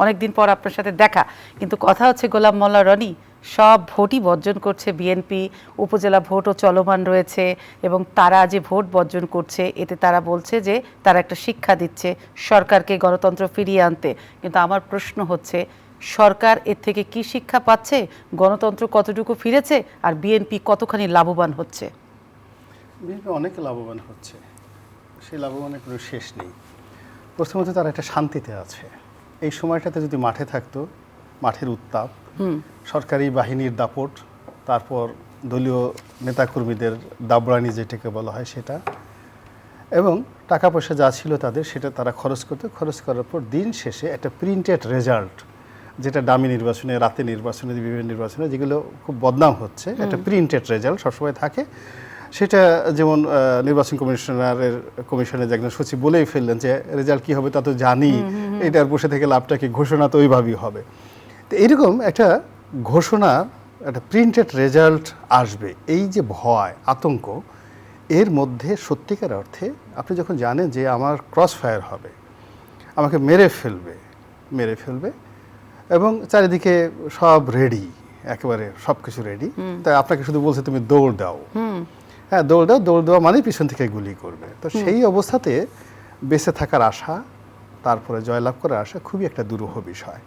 অনেকদিন পর আপনার সাথে দেখা। কিন্তু কথা হচ্ছে গোলাম মোল্লা রনি সব ভোটই বর্জন করছে বিএনপি, উপজেলা ভোটও চলমান রয়েছে এবং তারা যে ভোট বর্জন করছে এতে তারা বলছে যে তারা একটা শিক্ষা দিচ্ছে সরকারকে গণতন্ত্র ফিরিয়ে আনতে। কিন্তু আমার প্রশ্ন হচ্ছে সরকার এর থেকে কি শিক্ষা পাচ্ছে, গণতন্ত্র কতটুকু ফিরেছে, আর বিএনপি কতখানি লাভবান হচ্ছে? বিএনপি অনেক লাভবান হচ্ছে, সেই লাভবানের কোনো শেষ নেই। প্রথমত তারা একটা শান্তিতে আছে। এই সময়টাতে যদি মাঠে থাকতো, মাঠের উত্তাপ, সরকারি বাহিনীর দাপট, তারপর দলীয় নেতাকর্মীদের দাবরানি যেটাকে বলা হয় সেটা, এবং টাকা পয়সা যা ছিল তাদের সেটা তারা খরচ করতো। খরচ করার পর দিন শেষে একটা প্রিন্টেড রেজাল্ট, যেটা দামি নির্বাচনে, রাতে নির্বাচনে, বিভিন্ন নির্বাচনে যেগুলো খুব বদনাম হচ্ছে, একটা প্রিন্টেড রেজাল্ট সবসময় থাকে। সেটা যেমন নির্বাচন কমিশনের একজন সচিব বলেই ফেললেন যে রেজাল্ট কী হবে তা তো জানি, এটার বসে থেকে লাভটা কি, ঘোষণা তো ওইভাবেই হবে। তো এরকম একটা ঘোষণা, একটা প্রিন্টেড রেজাল্ট আসবে, এই যে ভয় আতঙ্ক, এর মধ্যে সত্যিকার অর্থে আপনি যখন জানেন যে আমার ক্রস ফায়ার হবে, আমাকে মেরে ফেলবে এবং চারিদিকে সব রেডি, একেবারে সব কিছু রেডি, তাই আপনাকে শুধু বলছে তুমি দৌড় দাও। হ্যাঁ, দৌড় দেওয়া মানে পিছন থেকে গুলি করবে। তো সেই অবস্থাতে বেঁচে থাকার আশা, তারপরে জয়লাভ করার আশা খুবই একটা দুরূহ বিষয়।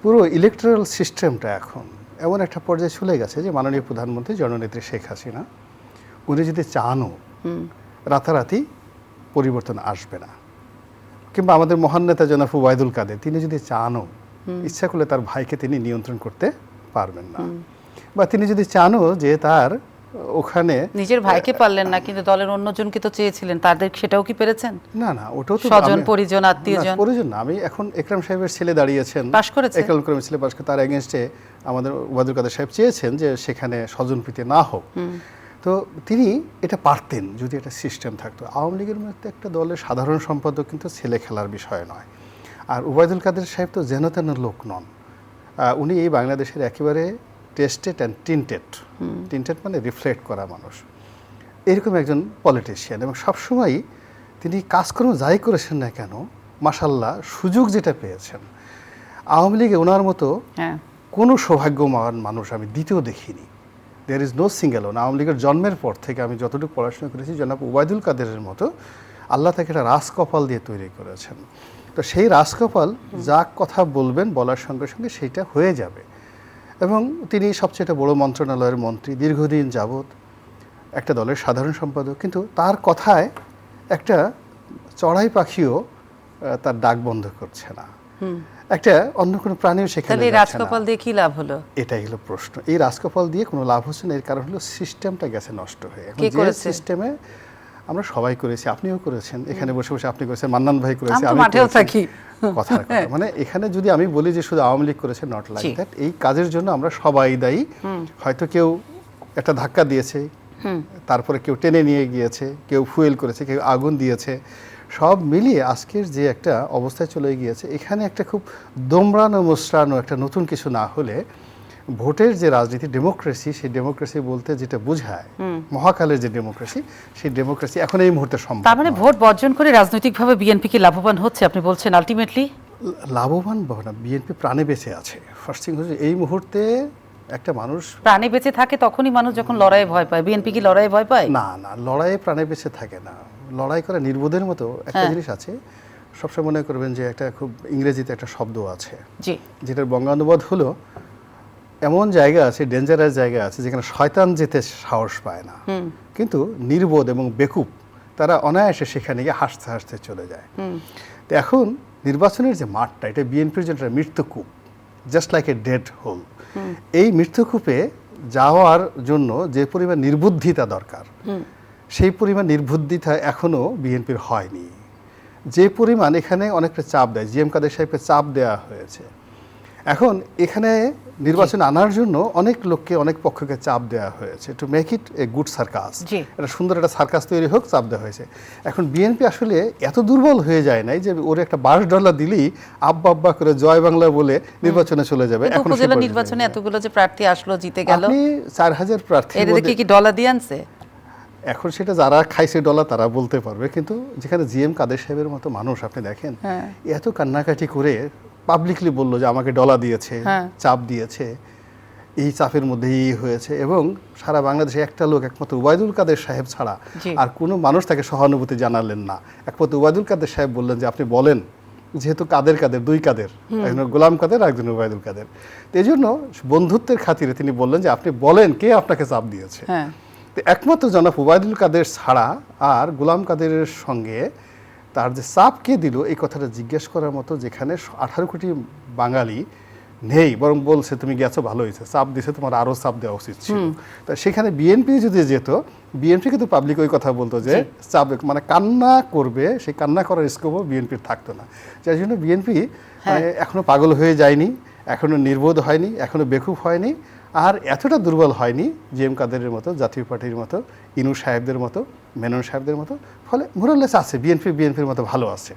পুরো ইলেকট্রাল সিস্টেমটা এখন এমন একটা পর্যায়ে চলে গেছে যে মাননীয় প্রধানমন্ত্রী জননেত্রী শেখ হাসিনা, উনি যদি চানও রাতারাতি পরিবর্তন আসবে না। কিংবা আমাদের মহান নেতা জনাব ওবায়দুল কাদের, তিনি যদি চানও ইচ্ছা করলে তার ভাইকে তিনি নিয়ন্ত্রণ করতে পারবেন না। বা তিনি যদি চানও যে তার ওখানে, নিজের ভাইকে পারলেন না কিন্তু দলের অন্যজনকে তো চেয়েছিলেন, তাদের সেটাও কি পেরেছেন? না, ওটাও তো স্বজন পরিজন আত্মীয়জন পরিজন না। আমি এখন একরাম সাহেবের ছেলে দাঁড়িয়েছেন, পাশ করেছে, একরামের ছেলে পাশ করে, তার এগেনস্টে আমাদের ওবায়দুল কাদের সাহেব চেয়েছেন যে সেখানে স্বজনপ্রীতি না হোক। তো তিনি এটা পারতেন যদি একটা সিস্টেম থাকতো। আওয়ামী লীগের মধ্যে একটা দলের সাধারণ সম্পাদক কিন্তু ছেলে খেলার বিষয় নয়। আর ওবায়দুল কাদের সাহেব তো যেন তেন লোক নন। উনি এই বাংলাদেশের একেবারে টেস্টেড অ্যান্ড টিন্টেড মানে রিফ্লেক্ট করা মানুষ, এরকম একজন পলিটিশিয়ান। এবং সবসময়ই তিনি কাজকর্ম যাই করেছেন না কেন, মাশাল্লাহ সুযোগ যেটা পেয়েছেন, আওয়ামী লীগে ওনার মতো কোনো সৌভাগ্যবান মানুষ আমি দ্বিতীয় দেখিনি। There is no single one. Awami লীগের জন্মের পর থেকে আমি যতটুকু পড়াশোনা করেছি, জনাব ওবায়দুল কাদেরের মতো আল্লাহ তাকে একটা রাজকপাল দিয়ে তৈরি করেছেন। তো সেই রাজকপাল যা কথা বলবেন, বলার সঙ্গে সঙ্গে সেইটা হয়ে যাবে। এবং তিনি সবচেয়ে বড় মন্ত্রণালয়ের মন্ত্রী, দীর্ঘদিন যাবৎ একটা দলের সাধারণ সম্পাদক, কিন্তু তার কথায় একটা চড়াই পাখিও তার ডাক বন্ধ করছে না, একটা অন্য কোনো প্রাণীও সেখানে যাচ্ছে না। রাজকপাল দিয়ে কি লাভ হলো? এটাই হলো প্রশ্ন। এই রাজকপাল দিয়ে কোনো লাভ হচ্ছে না, এর কারণ হলো সিস্টেমটা গেছে নষ্ট হয়ে। এখন যে সিস্টেমে আমরা সবাই করেছি, আপনিও করেছেন, এখানে বসে বসে আপনি করেছেন, মান্নান ভাই করেছে, আমি মাঠেও থাকি। কথার কথা মানে এখানে যদি আমি বলি যে শুধু আওয়ামী লীগ করেছে, নট লাইক দ্যাট। এই কাজের জন্য আমরা সবাই দায়ী। হয়তো কেউ একটা ধাক্কা দিয়েছে, তারপরে কেউ টেনে নিয়ে গিয়েছে, কেউ ফুয়েল করেছে, কেউ আগুন দিয়েছে, সব মিলিয়ে আজকের যে একটা অবস্থায় চলে গিয়েছে, এখানে একটা খুব দোমরানো মোসরানো একটা নতুন কিছু না হলে ভোটের যে রাজনীতি, ডেমোক্রেসি, সেই ডেমোক্রেসি বলতে যেটা বোঝায় মহাকালের যে ডেমোক্রেসি, সেই ডেমোক্রেসি এখন এই মুহূর্তে সম্ভব। তার মানে ভোট বর্জন করে রাজনৈতিকভাবে বিএনপি কি লাভবান হচ্ছে আপনি বলছেন? আলটিমেটলি লাভবান না, বিএনপি প্রাণে বেঁচে আছে। ফার্স্ট থিং হচ্ছে এই মুহূর্তে একটা মানুষ প্রাণে বেঁচে থাকে তখনই মানুষ যখন লড়াইয়ে ভয় পায়। বিএনপি কি লড়াইয়ে ভয় পায়? না, লড়াইয়ে প্রাণে বেঁচে থাকে না। লড়াই করা নির্বোধের মতো একটা জিনিস আছে। সবসময় মনে করবেন যে একটা খুব ইংরেজিতে একটা শব্দ আছে, যেটার বঙ্গানুবাদ হলো এমন জায়গা আছে, ডেঞ্জারাস জায়গা আছে যেখানে শয়তান যেতে সাহস পায় না, কিন্তু নির্বোধ এবং বেকুব তারা অনায়াসে সেখানে গিয়ে হাসতে হাসতে চলে যায়। তো এখন নির্বাচনের যে মাঠটা, এটা বিএনপির জন্য একটা মৃত্যুকূপ, just like a dead hole. এই মৃত্যুকূপে যাওয়ার জন্য যে পরিমাণ নির্বুদ্ধিতা দরকার, সেই পরিমাণ নির্বুদ্ধিতা এখনও বিএনপির হয়নি। যে পরিমাণ এখানে অনেকটা চাপ দেয়, জি এম কাদের সাহেবকে চাপ দেওয়া হয়েছে। এখন এখানে নির্বাচন আনার জন্য অনেক লোককে, অনেক পক্ষকে চাপ দেওয়া হয়েছে, to make it a good circus, একটা সুন্দর একটা সার্কাস তৈরি হোক, চাপ দেওয়া হয়েছে। এখন বিএনপি আসলে এত দুর্বল হয়ে যায় নাই যে ওর একটা $12 দিলেই আব্বা আব্বা করে জয় বাংলা বলে নির্বাচনে চলে যাবে। এখন উপজেলা নির্বাচনে এতগুলো যে প্রার্থী আসলো, জিতে গেল, আপনি 4000 প্রার্থী, এদেরকে কি ডলার দিয়ে আনছে? এখন সেটা যারা খাইছে ডলার তারা বলতে পারবে, কিন্তু যেখানে জি এম কাদের সাহেবের মতো মানুষ আপনি দেখেন এত কান্নাকাটি করে পাবলিকলি বললো যে আমাকে ডলা দিয়েছে, হ্যাঁ। চাপ দিয়েছে, এই চাপের মধ্যেই হয়েছে, এবং সারা বাংলাদেশে একটা লোক একমাত্র ওবায়দুল কাদের সাহেব ছাড়া জি। আর কোনো মানুষ তাকে সহানুভূতি জানালেন না। একমাত্র ওবায়দুল কাদের সাহেব বললেন যে আপনি বলেন, যেহেতু কাদের দুই কাদের, একজন গোলাম কাদের আর একজন ওবায়দুল কাদের, তো এই জন্য বন্ধুত্বের খাতিরে তিনি বললেন যে আপনি বলেন কে আপনাকে চাপ দিয়েছে। হ্যাঁ তো একমাত্র জনাব ওবায়দুল কাদের ছাড়া আর গোলাম কাদেরের সঙ্গে তার যে চাপ কে দিল এই কথাটা জিজ্ঞেস করার মতো যেখানে 18 কোটি বাঙালি নেই, বরং বলছে তুমি গেছো ভালো হয়েছে, চাপ দিছে তোমার আরও চাপ দেওয়া উচিত ছিল। তা সেখানে বিএনপি যদি যেত, বিএনপি কিন্তু পাবলিক ওই কথা বলতো যে চাপ মানে কান্না করবে, সেই কান্না করার স্কোপও বিএনপির থাকতো না। যার জন্য বিএনপি এখনো পাগল হয়ে যায়নি, এখনো নির্বোধ হয়নি, এখনো বেকুব হয়নি, আর এতটা দুর্বল হয়নি জি.এম. কাদেরের মতো, জাতীয় পার্টির মতো, ইনু সাহেবদের মতো, মেনন সাহেবদের মতো। ফলে মোরালেস আছে, বিএনপির মতো ভালো আছে।